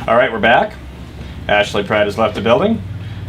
All right, we're back. Ashley Pratt has left the building,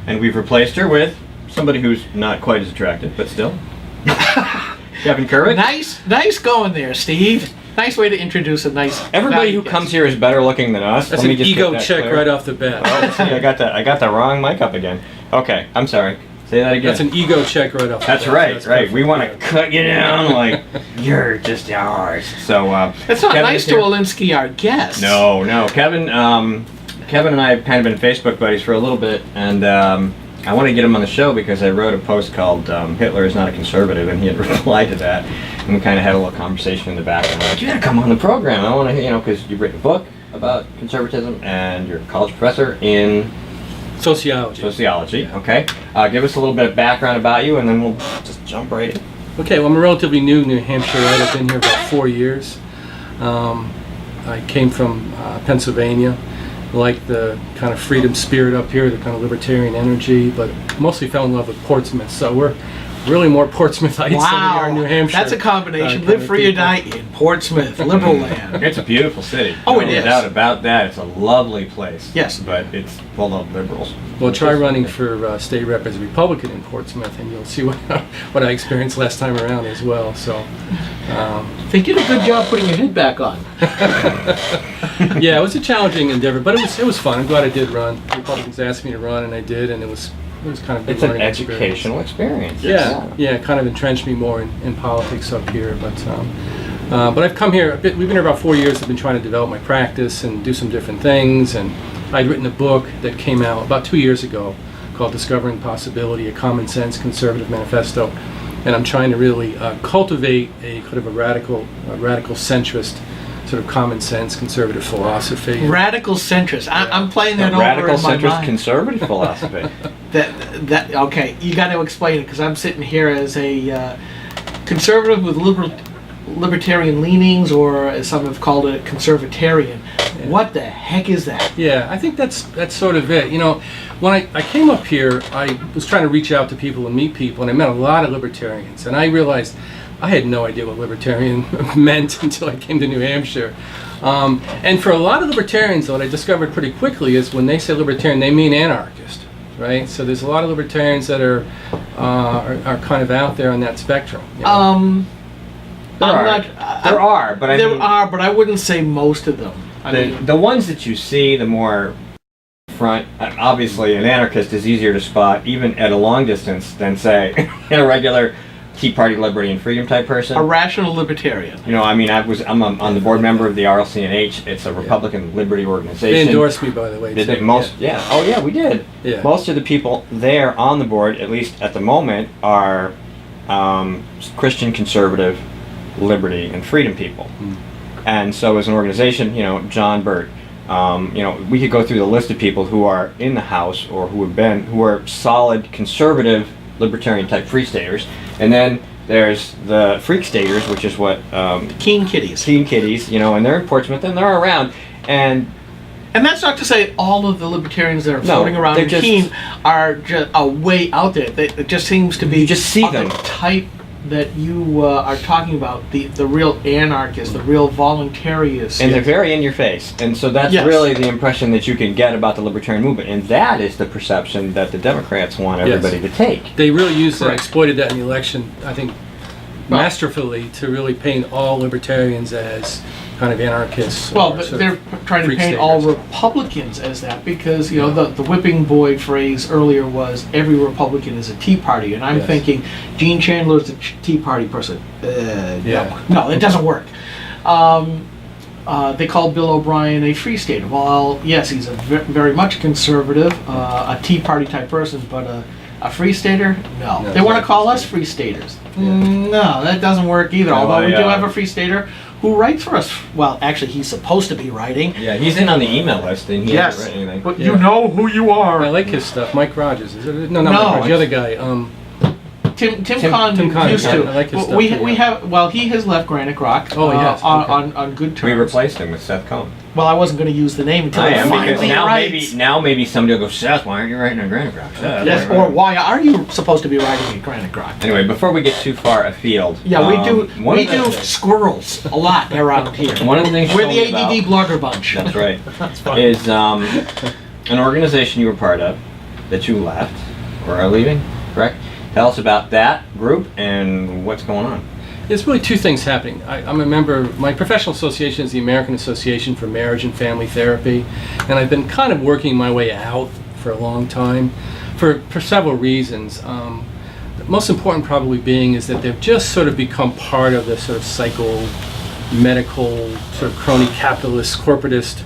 and we've replaced her with somebody who's not quite as attractive, but still. KevinKervick. Nice going there, Steve. Nice way to introduce a nice. Everybody who comes here is better looking than us. That's an ego check right off the bat. Oh, see, I got the wrong mic up again. Okay, I'm sorry. Say that again. That's an ego check right off the bat. That's right, that's right. We want to cut you down like you're just ours. So it's not nice to Olinsky, our guest. No. Kevin and I have kind of been Facebook buddies for a little bit, and I want to get him on the show because I wrote a post called Hitler is not a conservative, and he had replied to that, and we kind of had a little conversation in the back. I'm like, you gotta come on the program. I want to, because you've written a book about conservatism, and you're a college professor in sociology. Yeah. Okay. Give us a little bit of background about you, and then we'll just jump right in. Okay, well, I'm a relatively new New Hampshireite. I've been here about 4 years. I came from Pennsylvania. Like the kind of freedom spirit up here, the kind of libertarian energy, but mostly fell in love with Portsmouth. So we're really more Portsmouthites than we are New Hampshire. That's a combination. Live free or die in Portsmouth, liberal land. It's a beautiful city. Oh, it is. No doubt about that. It's a lovely place. Yes. But it's full of liberals. Well, try running for state rep as a Republican in Portsmouth, and you'll see what I experienced last time around as well. So, they did a good job putting your head back on. Yeah, it was a challenging endeavor, but it was fun. I'm glad I did run. Republicans asked me to run, and I did, and it was kind of a good learning educational experience. Yeah, it kind of entrenched me more in politics up here. But I've come here. We've been here about 4 years. I've been trying to develop my practice and do some different things, and I'd written a book that came out about 2 years ago called Discovering Possibility, a Common Sense Conservative Manifesto. And I'm trying to really cultivate a kind of a radical centrist sort of common sense conservative philosophy. Radical centrist. I'm playing that over radical in my centrist mind. Conservative philosophy. That okay, you got to explain it because I'm sitting here as a conservative with libertarian leanings, or as some have called it, conservatarian. Yeah. What the heck is that? Yeah, I think that's sort of it. When I came up here, I was trying to reach out to people and meet people, and I met a lot of libertarians, and I realized I had no idea what libertarian meant until I came to New Hampshire. And for a lot of libertarians, what I discovered pretty quickly is when they say libertarian, they mean anarchist, right? So there's a lot of libertarians that are kind of out there on that spectrum. There are, but I wouldn't say most of them. The ones that you see, the more front. Obviously, an anarchist is easier to spot, even at a long distance, than say a regular Tea Party, Liberty and Freedom type person. A rational libertarian. I'm on the board member of the RLC&H. It's a Republican liberty organization. They endorsed me, by the way. Did they? Yeah. Oh yeah, we did. Yeah. Most of the people there on the board, at least at the moment, are Christian conservative, liberty and freedom people. And so as an organization, John Burt, we could go through the list of people who are in the House or who are solid conservative libertarian type free staters, and then there's the freak staters, which is what keen kitties, and they're in Portsmouth and they're around, and that's not to say all of the libertarians that are floating around in Keene are just way out there. It just seems to be you just see them the type that you are talking about, the real anarchists, the real voluntarists. And they're very in your face. And so that's really the impression that you can get about the libertarian movement. And that is the perception that the Democrats want everybody to take. They really used and exploited that in the election, I think, masterfully, to really paint all libertarians as kind of anarchists. Well, but they're trying to paint all Republicans as that because, the whipping boy phrase earlier was every Republican is a Tea Party. And I'm thinking Gene Chandler's a Tea Party person. No, it doesn't work. They called Bill O'Brien a Free Stater. Well, yes, he's a very much conservative, a Tea Party type person, but a Free Stater? No. They want to call us Free Staters. No, that doesn't work either. Although we do have a Free Stater who writes for us. Well, actually, he's supposed to be writing. Yeah, he's in on the email list, and he hasn't written anything. But you know who you are. I like his stuff. Mike Rogers. Is it? No, Mike Rogers, the other guy. Tim Kahn used to. I like his stuff. We have. Well, he has left Granite Rock. Oh, yes. On good terms. We replaced him with Seth Cohn. Well, I wasn't going to use the name until I I am, because finally writes. now maybe somebody will go, Seth, why aren't you writing on Granite Grok? Seth, Yes, or why are you supposed to be writing a Granite Grok? Anyway, before we get too far afield, Yeah, we do one of the- squirrels a lot around here. One of the things you We're told the me about- ADD blogger bunch. That's right. That's fine. Is an organization you were part of that you left or are leaving, correct? Tell us about that group and what's going on. There's really two things happening. I'm a member, my professional association is the American Association for Marriage and Family Therapy, and I've been kind of working my way out for a long time for several reasons. The most important probably being is that they've just sort of become part of the sort of psycho-medical, sort of crony capitalist, corporatist,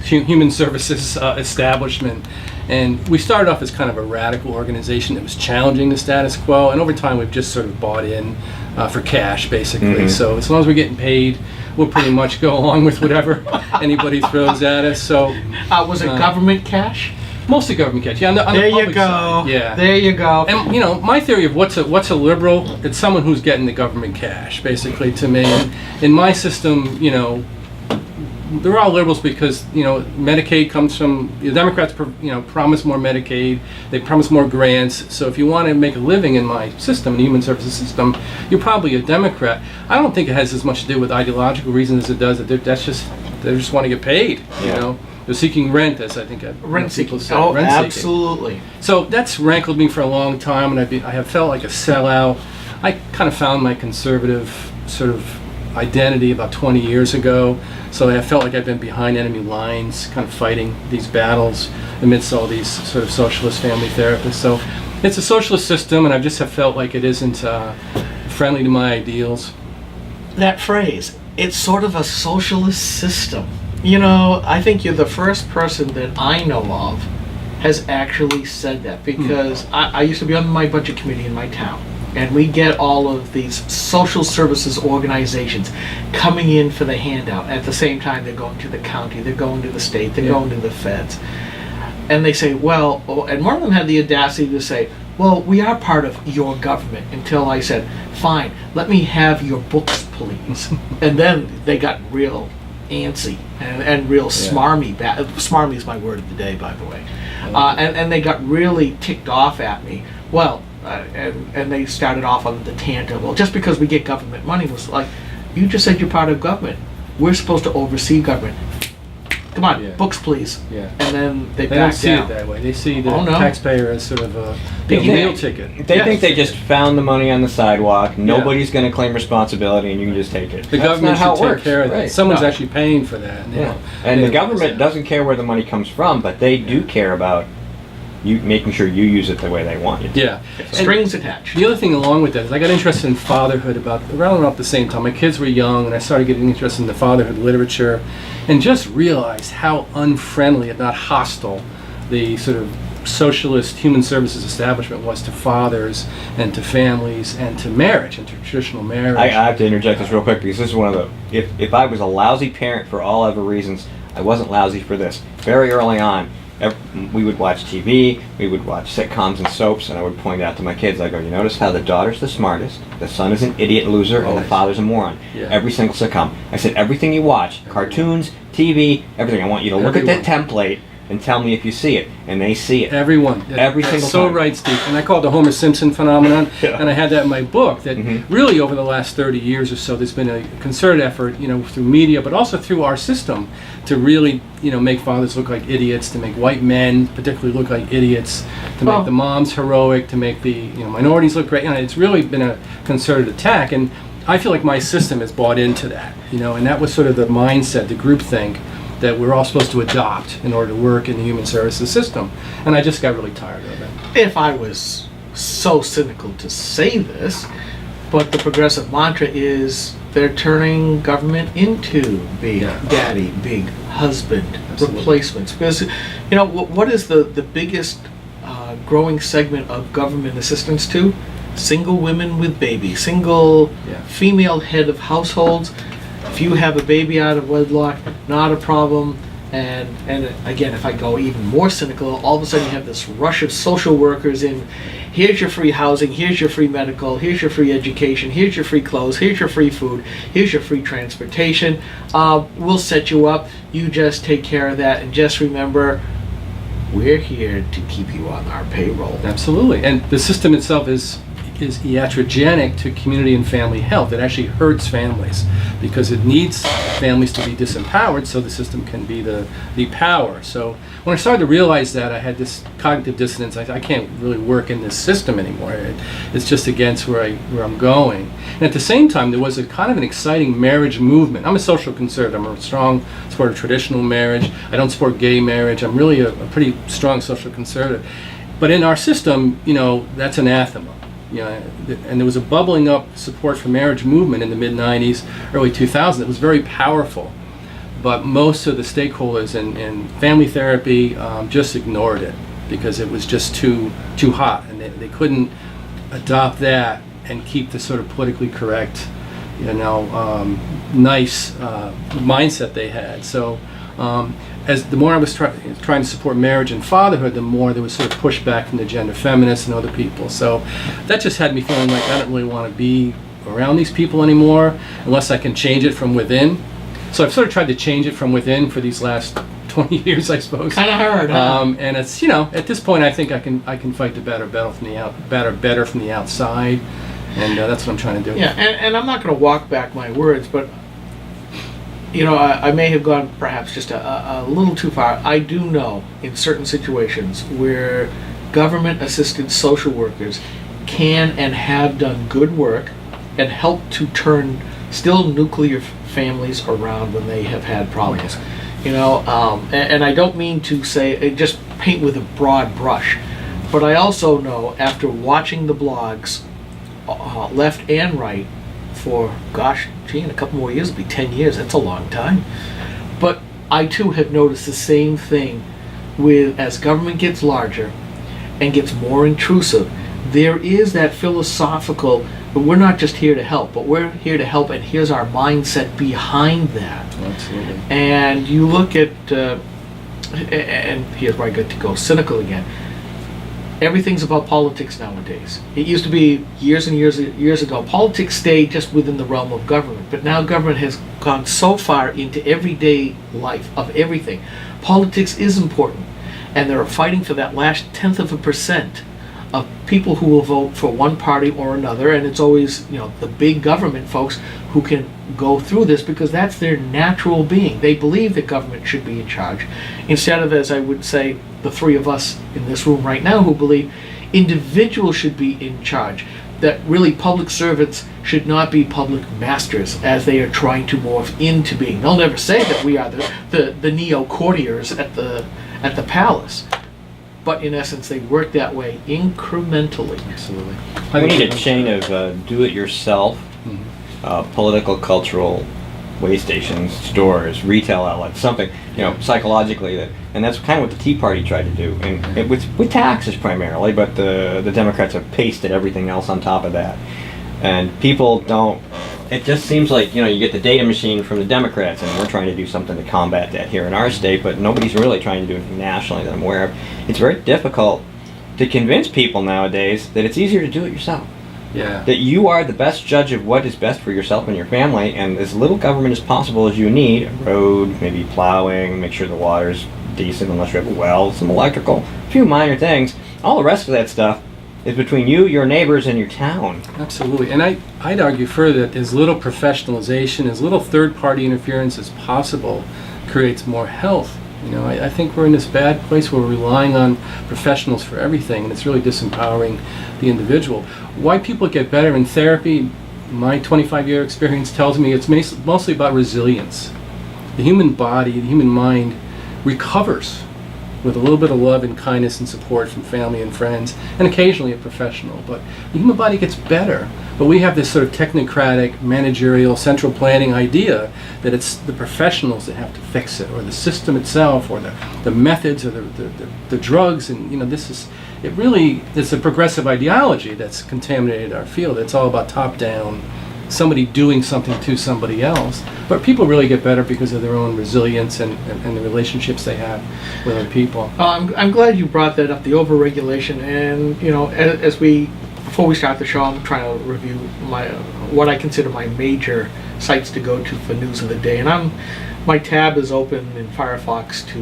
human services establishment. And we started off as kind of a radical organization that was challenging the status quo, and over time we've just sort of bought in for cash, basically. Mm-hmm. So as long as we're getting paid, we'll pretty much go along with whatever anybody throws at us. So Was it government cash? mostly government cash. Yeah, on the There you public go. side. Yeah. There you go. And my theory of what's a liberal, it's someone who's getting the government cash, basically, to me. And in my system, they're all liberals because Medicaid comes from the Democrats. Promise more Medicaid. They promise more grants. So if you want to make a living in my system, the human services system, you're probably a Democrat. I don't think it has as much to do with ideological reasons as it does. They just want to get paid. Yeah. They're seeking rent, as I think Rent people seeking. say. Oh, Rent seeking. absolutely. So that's rankled me for a long time, and I have felt like a sellout. I kind of found my conservative sort of identity about 20 years ago, so I felt like I've been behind enemy lines, kind of fighting these battles amidst all these sort of socialist family therapists. So it's a socialist system, and I just have felt like it isn't friendly to my ideals. That phrase, it's sort of a socialist system. I think you're the first person that I know of has actually said that, because I used to be on my budget committee in my town, and we get all of these social services organizations coming in for the handout. At the same time, they're going to the county, they're going to the state, they're going to the feds. And they say, and one of them had the audacity to say, well, we are part of your government, until I said, fine, let me have your books, please. And then they got real antsy and real smarmy. Smarmy is my word of the day, by the way. And they got really ticked off at me. Well, and they started off on the tangent. Well, just because we get government money, was like, you just said you're part of government. We're supposed to oversee government. Come on, books, please. Yeah. And then they They don't back see down. it that way. They see the Oh, no. taxpayer as sort of a They meal think- ticket. They Yes. think they just found the money on the sidewalk. Nobody's going to claim responsibility, and you can just take it. The That's government not how should it take works. care of that. Right. Someone's No. actually paying for that. Yeah. And They the don't government understand. doesn't care where the money comes from, but they do care about you making sure you use it the way they want you to. Yeah. Strings attached. The other thing along with that is I got interested in fatherhood around about the same time. My kids were young, and I started getting interested in the fatherhood literature, and just realized how unfriendly, if not hostile, the sort of socialist human services establishment was to fathers and to families and to marriage and to traditional marriage. I have to interject this real quick, because this is one of the, if I was a lousy parent for all other reasons, I wasn't lousy for this. Very early on, we would watch TV, we would watch sitcoms and soaps, and I would point out to my kids, I go, you notice how the daughter's the smartest, the son is an idiot loser, and the Always. father's a moron. Yeah. Every single sitcom. I said, everything you watch, cartoons, TV, everything, I want you to look at that template and tell me if you see it. And they see it. Everyone. Every That's single so time. right, Steve. And I call it the Homer Simpson phenomenon. Yeah. And I had that in my book, that really over the last 30 years or so, there's been a concerted effort, through media, but also through our system, to really, make fathers look like idiots, to make white men particularly look like idiots, to make the moms heroic, to make the minorities look great. It's really been a concerted attack. And I feel like my system has bought into that, and that was sort of the mindset, the groupthink, that we're all supposed to adopt in order to work in the human services system. And I just got really tired of it. If I was so cynical to say this, but the progressive mantra is they're turning government into big daddy, big husband, Absolutely. replacements. Because, what is the biggest growing segment of government assistance to? Single women with babies, single female head of households. If you have a baby out of wedlock, not a problem. And again, if I go even more cynical, all of a sudden you have this rush of social workers in. Here's your free housing, here's your free medical, here's your free education, here's your free clothes, here's your free food, here's your free transportation. We'll set you up. You just take care of that, and just remember, we're here to keep you on our payroll. Absolutely. And the system itself is iatrogenic to community and family health. It actually hurts families because it needs families to be disempowered so the system can be the power. So when I started to realize that, I had this cognitive dissonance. I can't really work in this system anymore. It's just against where I'm going. And at the same time, there was a kind of an exciting marriage movement. I'm a social conservative. I'm a strong supporter of traditional marriage. I don't support gay marriage. I'm really a pretty strong social conservative. But in our system, that's anathema. And there was a bubbling up support for marriage movement in the mid-90s, early 2000s. It was very powerful. But most of the stakeholders in family therapy just ignored it because it was just too hot. And they couldn't adopt that and keep the sort of politically correct, nice mindset they had. So as the more I was trying to support marriage and fatherhood, the more there was sort of pushback from the gender feminists and other people. So that just had me feeling like I don't really want to be around these people anymore unless I can change it from within. So I've sort of tried to change it from within for these last 20 years, I suppose. Kind of hard, huh? And it's at this point I think I can fight the battle better from the outside, and that's what I'm trying to do. Yeah, and I'm not going to walk back my words, but I may have gone perhaps just a little too far. I do know in certain situations where government-assisted social workers can and have done good work and helped to turn still nuclear families around when they have had problems. And I don't mean to say, just paint with a broad brush, but I also know after watching the blogs, left and right, for, in a couple more years, it'll be 10 years, that's a long time. But I too have noticed the same thing as government gets larger and gets more intrusive, there is that philosophical, but we're not just here to help, but we're here to help, and here's our mindset behind that. Absolutely. And you look at, and here's where I get to go cynical again, everything's about politics nowadays. It used to be years and years ago, politics stayed just within the realm of government, but now government has gone so far into everyday life of everything. Politics is important, and they're fighting for that last 0.1% of people who will vote for one party or another, and it's always the big government folks who can go through this because that's their natural being. They believe that government should be in charge, instead of, as I would say, the three of us in this room right now who believe individuals should be in charge, that really public servants should not be public masters as they are trying to morph into being. They'll never say that we are the neo-courtiers at the palace, but in essence they work that way incrementally. Absolutely. We need a chain of do-it-yourself, political, cultural way stations, stores, retail outlets, something, psychologically and that's kind of what the Tea Party tried to do, and with taxes primarily, but the Democrats have pasted everything else on top of that, and people don't. It just seems like you get the data machine from the Democrats, and we're trying to do something to combat that here in our state, but nobody's really trying to do anything nationally that I'm aware of. It's very difficult to convince people nowadays that it's easier to do it yourself. Yeah. That you are the best judge of what is best for yourself and your family, and as little government as possible as you need, a road, maybe plowing, make sure the water's decent unless you have a well, some electrical, a few minor things. All the rest of that stuff is between you, your neighbors, and your town. Absolutely. And I'd argue further that as little professionalization, as little third-party interference as possible creates more health. I think we're in this bad place where we're relying on professionals for everything, and it's really disempowering the individual. Why people get better in therapy, my 25-year experience tells me it's mostly about resilience. The human body, the human mind recovers with a little bit of love and kindness and support from family and friends, and occasionally a professional. But the human body gets better. But we have this sort of technocratic, managerial, central planning idea that it's the professionals that have to fix it, or the system itself, or the methods, or the drugs, and it's a progressive ideology that's contaminated our field. It's all about top-down somebody doing something to somebody else. But people really get better because of their own resilience and the relationships they have with other people. I'm glad you brought that up, the overregulation. And before we start the show, I'm trying to review what I consider my major sites to go to for news of the day. And my tab is open in Firefox to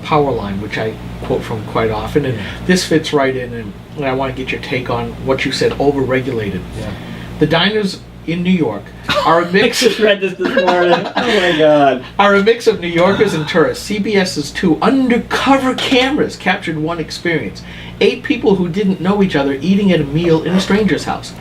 Powerline, which I quote from quite often. And this fits right in, and I want to get your take on what you said, overregulated. Yeah. The diners in New York are a mix. I just read this morning. Oh my God. Are a mix of New Yorkers and tourists. CBS's 2 undercover cameras captured one experience: 8 people who didn't know each other eating at a meal in a stranger's house.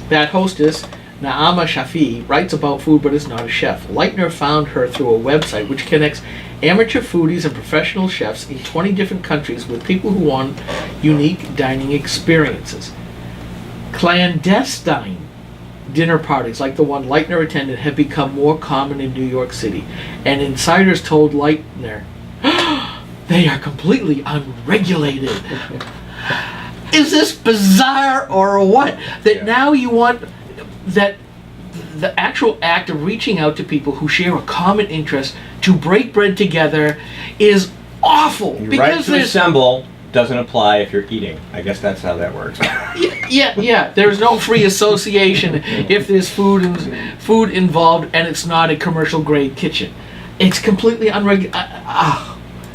That hostess, Naama Shafi, writes about food but is not a chef. Leitner found her through a website which connects amateur foodies and professional chefs in 20 different countries with people who want unique dining experiences. Clandestine dinner parties like the one Leitner attended have become more common in New York City, and insiders told Leitner, they are completely unregulated. Is this bizarre or what? That now you want that the actual act of reaching out to people who share a common interest to break bread together is awful. Your because right to assemble doesn't apply if you're eating. I guess that's how that works. Yeah. There's no free association if there's food involved and it's not a commercial grade kitchen. It's completely unregulated.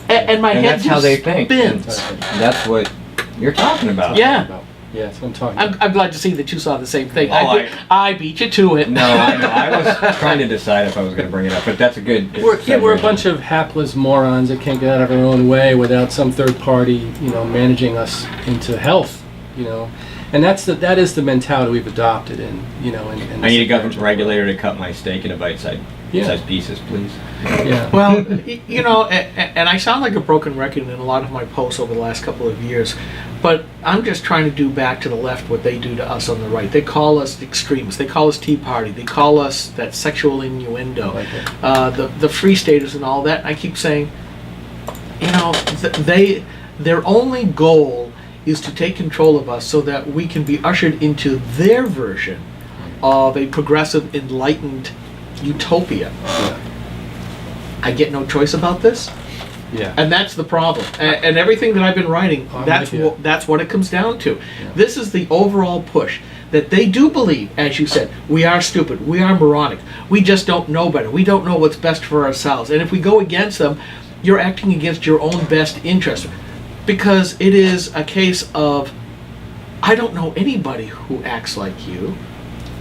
And my head that's just how they think. spins. That's what you're talking about. Yeah. Yeah, that's what I'm talking about. I'm glad to see that you saw the same thing. Oh, I beat you to it. No, I know. I was trying to decide if I was going to bring it up, but that's a good. We're a bunch of hapless morons that can't get out of our own way without some third party, managing us into health, and that is the mentality we've adopted in. I need a government regulator to cut my steak into bite-sized pieces, please. Yeah. Well, and I sound like a broken record in a lot of my posts over the last couple of years, but I'm just trying to do back to the left what they do to us on the right. They call us extremists. They call us Tea Party. They call us that sexual innuendo, the Free Staters and all that. And I keep saying, their only goal is to take control of us so that we can be ushered into their version of a progressive, enlightened utopia. Yeah. I get no choice about this. Yeah. And that's the problem. And everything that I've been writing, I'm that's what it comes down to. Yeah. This is the overall push that they do believe, as you said, we are stupid, we are moronic, we just don't know better, we don't know what's best for ourselves. And if we go against them, you're acting against your own best interest. Because it is a case of, I don't know anybody who acts like you.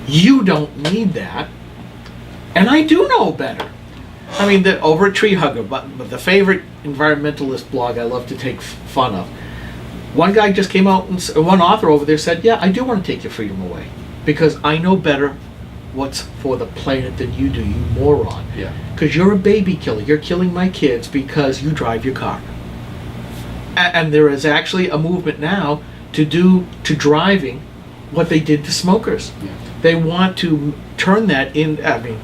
You don't need that. And I do know better. I mean, over at Tree Hugger, but the favorite environmentalist blog I love to take fun of. One guy just came out, and one author over there said, yeah, I do want to take your freedom away. Because I know better what's for the planet than you do, you moron. Yeah. Because you're a baby killer. You're killing my kids because you drive your car. And there is actually a movement now to do to driving what they did to smokers. Yeah. They want to turn that in. I mean,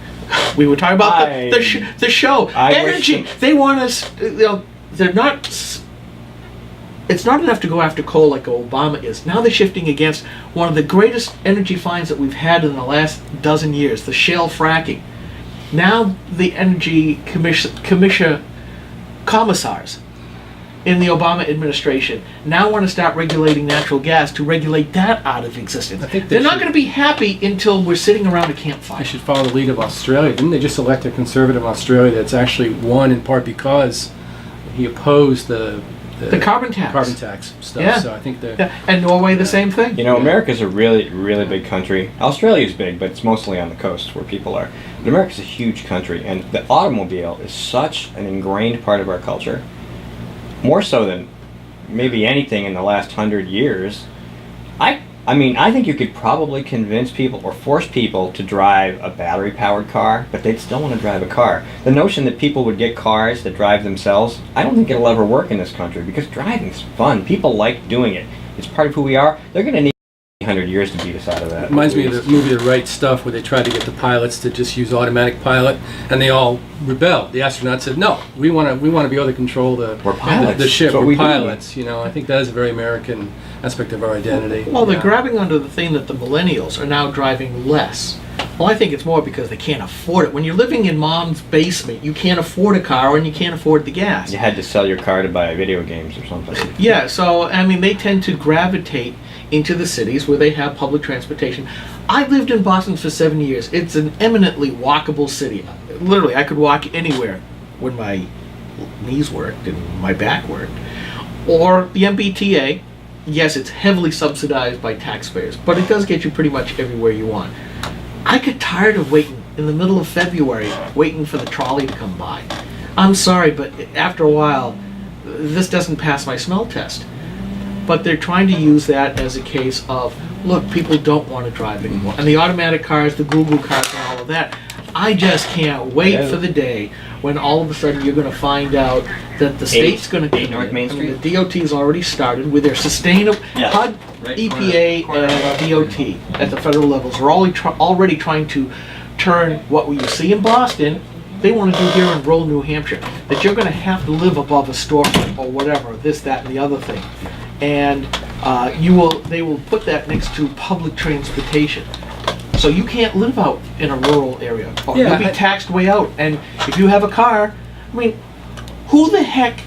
we were talking about the show energy. They want us. They're not. It's not enough to go after coal like Obama is. Now they're shifting against one of the greatest energy finds that we've had in the last dozen years, the shale fracking. Now the energy commissars in the Obama administration now want to start regulating natural gas to regulate that out of existence. I think they're not going to be happy until we're sitting around a campfire. I should follow the lead of Australia. Didn't they just elect a conservative in Australia that's actually won in part because he opposed the carbon tax. Carbon tax stuff. Yeah. So I think And Norway, the same thing. America's a really, really big country. Australia's big, but it's mostly on the coast where people are. But America's a huge country, and the automobile is such an ingrained part of our culture. More so than maybe anything in the last 100 years. I think you could probably convince people or force people to drive a battery-powered car, but they'd still want to drive a car. The notion that people would get cars that drive themselves, I don't think it'll ever work in this country because driving's fun. People like doing it. It's part of who we are. They're going to need 100 years to beat us out of that. It reminds me of the movie The Right Stuff, where they tried to get the pilots to just use automatic pilot, and they all rebelled. The astronauts said, "No, we want to be able to control the ship. We're pilots." I think that is a very American aspect of our identity. Well, they're grabbing onto the thing that the millennials are now driving less. Well, I think it's more because they can't afford it. When you're living in mom's basement, you can't afford a car and you can't afford the gas. You had to sell your car to buy video games or something. Yeah, so, I mean, they tend to gravitate into the cities where they have public transportation. I lived in Boston for 7 years. It's an eminently walkable city. Literally, I could walk anywhere when my knees worked and my back worked. Or the MBTA. Yes, it's heavily subsidized by taxpayers, but it does get you pretty much everywhere you want. I get tired of waiting in the middle of February, waiting for the trolley to come by. I'm sorry, but after a while, this doesn't pass my smell test. But they're trying to use that as a case of, look, people don't want to drive anymore. And the automatic cars, the Google cars, and all of that. I just can't wait for the day when all of a sudden you're going to find out that the state's going to Eight North Main Street. the DOT's already started with their sustainable HUD, Right, EPA, corner and DOT at the federal levels are already trying to turn what you see in Boston. They want to do here in rural New Hampshire, that you're going to have to live above a storefront or whatever, this, that, and the other thing, and they will put that next to public transportation. So you can't live out in a rural area, or you'll be taxed way out. And if you have a car, I mean, who the heck?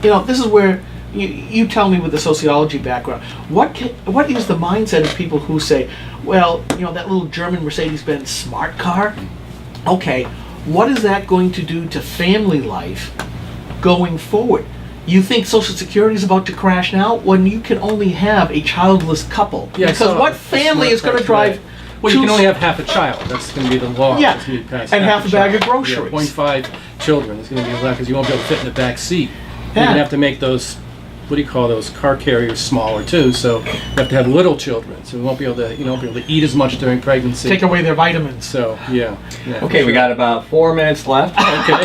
This is where you tell me with the sociology background. What is the mindset of people who say, well, that little German Mercedes-Benz smart car? Okay, what is that going to do to family life going forward? You think Social Security is about to crash now when you can only have a childless couple? Yeah, because what family is going to drive? Well, you can only have half a child. That's going to be the law. Yeah, That's gonna be passed. and half a bag of Yeah, groceries. 0.5 children is going to be allowed because you won't be able to fit in the back seat. You're Yeah. going to have to make those, what do you call those, car carriers smaller too. So you have to have little children. So you won't be able to eat as much during pregnancy. Take away their vitamins. So yeah. Okay, we got about 4 minutes left. Okay.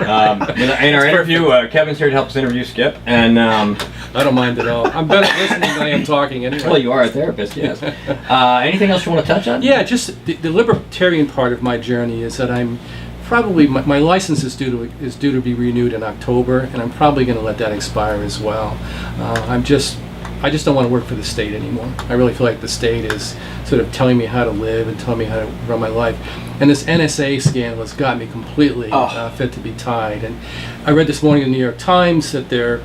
In our interview, Kevin's here to help us interview Skip, and I don't mind at all. I'm better at listening than I am talking anyway. well, you are a therapist, yes. Anything else you want to touch on? Yeah, just the libertarian part of my journey is that I'm probably my license is due to be renewed in October, and I'm probably going to let that expire as well. I just don't want to work for the state anymore. I really feel like the state is sort of telling me how to live and telling me how to run my life. And this NSA scandal has got me completely fit to be tied. And I read this morning in the New York Times that they're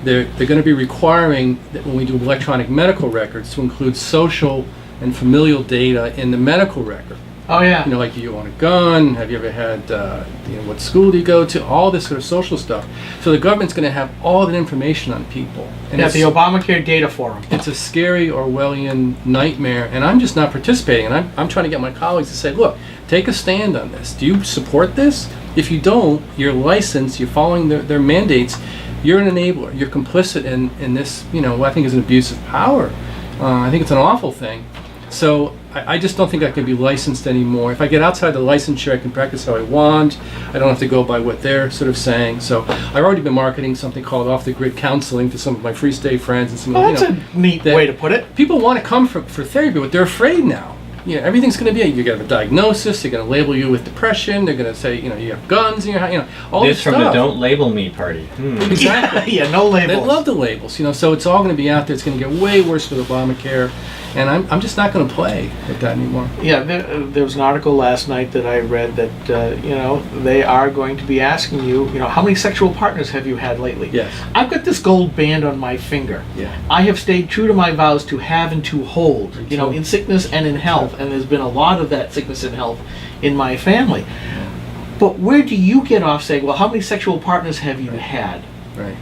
going to be requiring that when we do electronic medical records to include social and familial data in the medical record. Oh yeah. Like, do you own a gun? Have you ever had, what school do you go to? All this sort of social stuff. So the government's going to have all that information on people. And the Obamacare data forum. It's a scary Orwellian nightmare, and I'm just not participating. And I'm trying to get my colleagues to say, look, take a stand on this. Do you support this? If you don't, you're licensed, you're following their mandates, you're an enabler. You're complicit in this, what I think is an abuse of power. I think it's an awful thing. So I just don't think I can be licensed anymore. If I get outside the licensure, I can practice how I want. I don't have to go by what they're sort of saying. So I've already been marketing something called off-the-grid counseling to some of my Free State friends and some. That's a neat way to put it. People want to come for therapy, but they're afraid now. Everything's going to be. You're going to have a diagnosis. They're going to label you with depression. They're going to say, you have guns in your house. All this stuff. This from the "Don't Label Me" party. Exactly. Yeah, no labels. They love the labels. So it's all going to be out there. It's going to get way worse with Obamacare. And I'm just not going to play with that anymore. Yeah, there was an article last night that I read that, they are going to be asking you, how many sexual partners have you had lately? Yes. I've got this gold band on my finger. Yeah. I have stayed true to my vows to have and to hold, in sickness and in health. And there's been a lot of that sickness and health in my family. But where do you get off saying, well, how many sexual partners have you had? Right.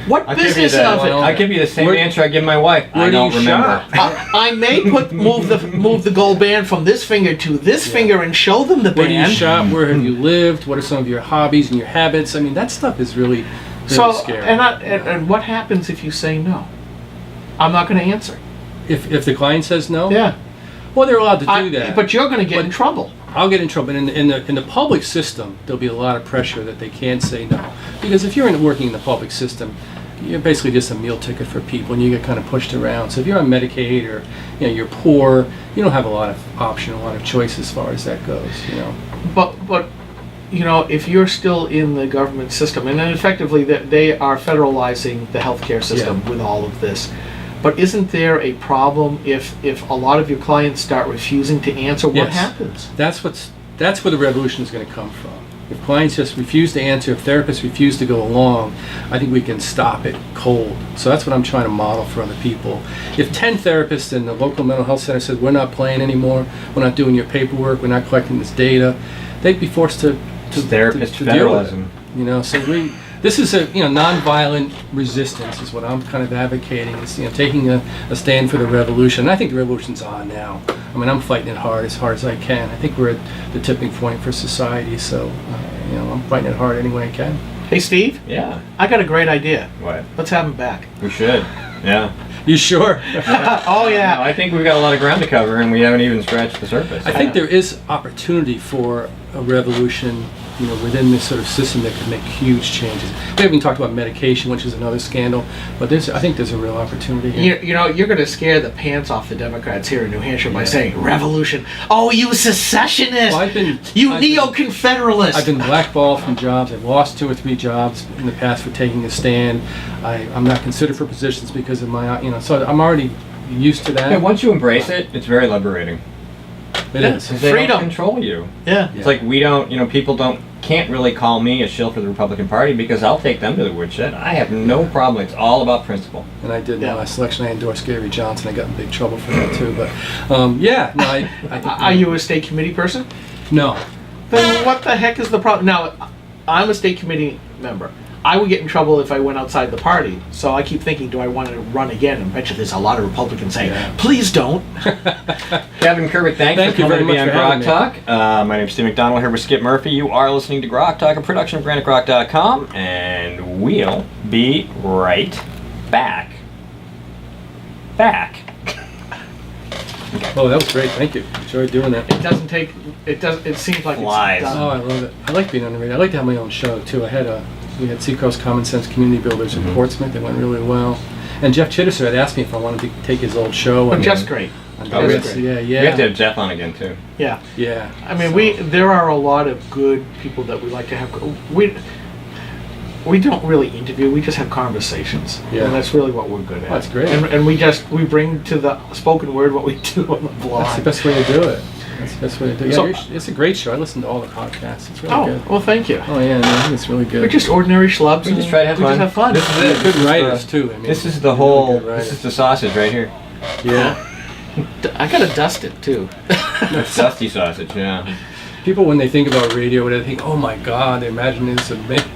What business of it? I'll give you the same answer I give my wife. I don't remember. I may move the gold band from this finger to this finger and show them the band. Where do you shop? Where have you lived? What are some of your hobbies and your habits? I mean, that stuff is really scary. And what happens if you say no? I'm not going to answer. If the client says no? Yeah. Well, they're allowed to do that. But you're going to get in trouble. I'll get in trouble. And in the public system, there'll be a lot of pressure that they can't say no. Because if you're working in the public system, you're basically just a meal ticket for people, and you get kind of pushed around. So if you're on Medicaid or you're poor, you don't have a lot of option, a lot of choice as far as that goes. But if you're still in the government system, and then effectively they are federalizing the healthcare system with all of this. But isn't there a problem if a lot of your clients start refusing to answer? What Yes. happens? That's where the revolution is going to come from. If clients just refuse to answer, if therapists refuse to go along, I think we can stop it cold. So that's what I'm trying to model for other people. If 10 therapists in the local mental health center said, we're not playing anymore, we're not doing your paperwork, we're not collecting this data, they'd be forced to Therapist to deal with it. federalism. So this is a nonviolent resistance is what I'm kind of advocating. Is taking a stand for the revolution. And I think the revolution's on now. I mean, I'm fighting it hard as I can. I think we're at the tipping point for society. So I'm fighting it hard any way I can. Hey, Steve. Yeah. I got a great idea. What? Let's have him back. We should. Yeah. You sure? Oh yeah. No, I think we've got a lot of ground to cover, and we haven't even scratched the surface. I think there is opportunity for a revolution, within this sort of system that could make huge changes. We haven't even talked about medication, which is another scandal, but I think there's a real opportunity here. You're going to scare the pants off the Democrats here in New Hampshire by saying revolution. Oh, you secessionists! Well, you neo-confederalists! I've been blackballed from jobs. I've lost 2 or 3 jobs in the past for taking a stand. I'm not considered for positions because of my, so I'm already used to that. Yeah, once you embrace it, it's very liberating. It is. Because they Freedom. don't control you. Yeah. It's like we don't, people can't really call me a shill for the Republican Party because I'll take them to the woodshed. I have no problem. It's all about principle. And I did in the last election. I endorsed Gary Johnson. I got in big trouble for that too. But I think. Are you a state committee person? No. Then what the heck is the problem? Now, I'm a state committee member. I would get in trouble if I went outside the party. So I keep thinking, do I want to run again? And bet you there's a lot of Republicans saying, please don't. KevinKervick, thank you for coming very to be much on for having me. GrokTALK. My name's Steve McDonald here with Skip Murphy. You are listening to GrokTALK, a production of GrokTALK.com, and we'll be right back. Oh, that was great. Thank you. Enjoyed doing that. It seems like Flies. it's Oh, I love it. I like being on the radio. I like to have my own show too. We had Seacoast Common Sense Community Builders in Portsmouth. They went really well. And Jeff Chittister had asked me if I wanted to take his old show. But Jeff's great. really? Yeah. We have to have Jeff on again, too. Yeah. Yeah. I mean, there are a lot of good people that we like to have. We don't really interview. We just have conversations, Yeah. and that's really what we're good at. That's great. And we bring to the spoken word what we do on the blog. That's the best way to do it. That's the best way to do it. So- It's a great show. I listen to all the podcasts. It's really Oh, good. well, thank you. Oh, yeah. No, I think it's really good. We're just ordinary schlubs. We and just try to have we fun. just have fun. This is it. Good writers, too. I mean, This is the really whole, good writers. this is the sausage right here. Yeah. I gotta dust it too. Dusty sausage, yeah. People, when they think about radio, they think, oh my God, they imagine this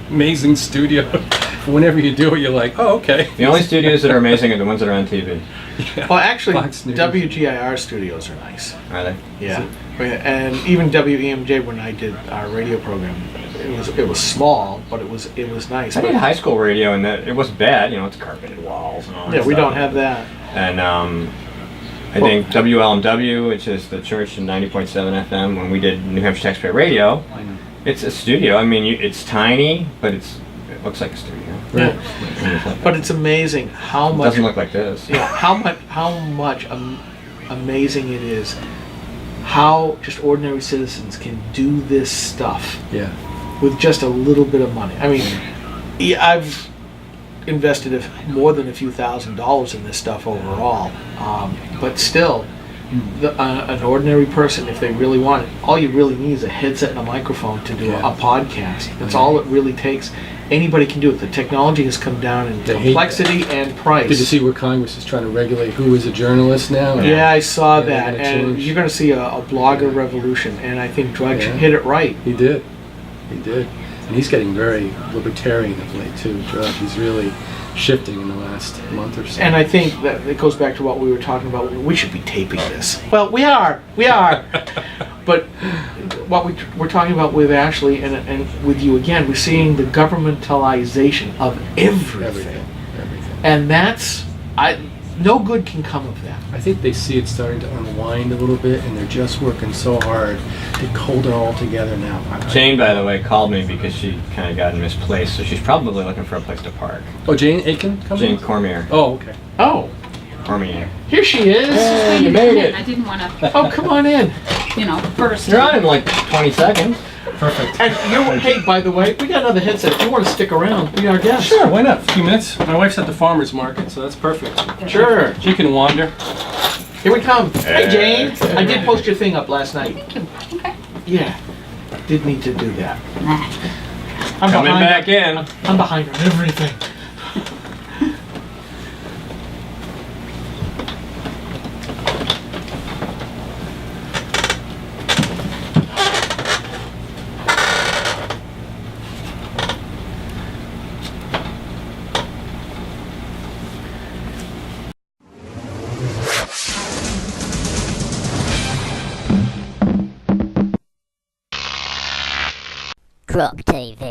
amazing studio. But whenever you do it, you're like, oh, okay. The only studios that are amazing are the ones that are on TV. Well, actually, Fox News. WGIR studios are nice. Are they? Yeah, and even WEMJ when I did our radio program, it was small, but it was nice. I But- did high school radio, and it's wasn't bad. It's carpeted walls and all that yeah, we stuff. don't have that. And I think WLMW, which is the church in 90.7 FM, when we did New Hampshire Taxpayer Radio, it's a studio. I mean, it's tiny, but it looks like a studio. Right. But it's amazing how It much. doesn't look like this. Yeah, how much amazing it is. How just ordinary citizens can do this stuff Yeah. with just a little bit of money. I mean, yeah, I've invested more than a few $1,000s in this stuff overall, but still, an ordinary person, if they really want it, all you really need is a headset and a microphone to do a podcast. That's all it really takes. Anybody can do it. The technology has come down in They hate complexity and price. Did you see where Congress is trying to regulate who is a journalist now? Yeah, I saw Yeah, they're that, gonna and change. you're going to see a blogger revolution, and I think Drudge Yeah. hit it right. He did. And he's getting very libertarian of late too, Drudge. He's really shifting in the last month or so. And I think that it goes back to what we were talking about. We should be taping this. Well, we are. But what we're talking about with Ashley and with you again, we're seeing the governmentalization of everything. And that's, no good can come of that. I think they see it starting to unwind a little bit, and they're just working so hard to hold it all together now. Jane, by the way, called me because she kind of got misplaced, so she's probably looking for a place to park. Oh, Jane Aiken coming? Jane Cormier. Oh, okay. Oh, Cormier. here she is. Hey, you made it. I didn't want to, Oh, come on in. burst. You're on in like 20 seconds. Perfect. And hey, by the way, we got another headset. If you want to stick around, be our guest. Sure, why not? A few minutes. My wife's at the farmer's market, so that's perfect. Sure. She can wander. Here we come. Hey, Jane. I did post your thing up last night. Okay. Yeah. Did need to do that. I'm Coming behind back in. I'm behind on everything. GrokTAK.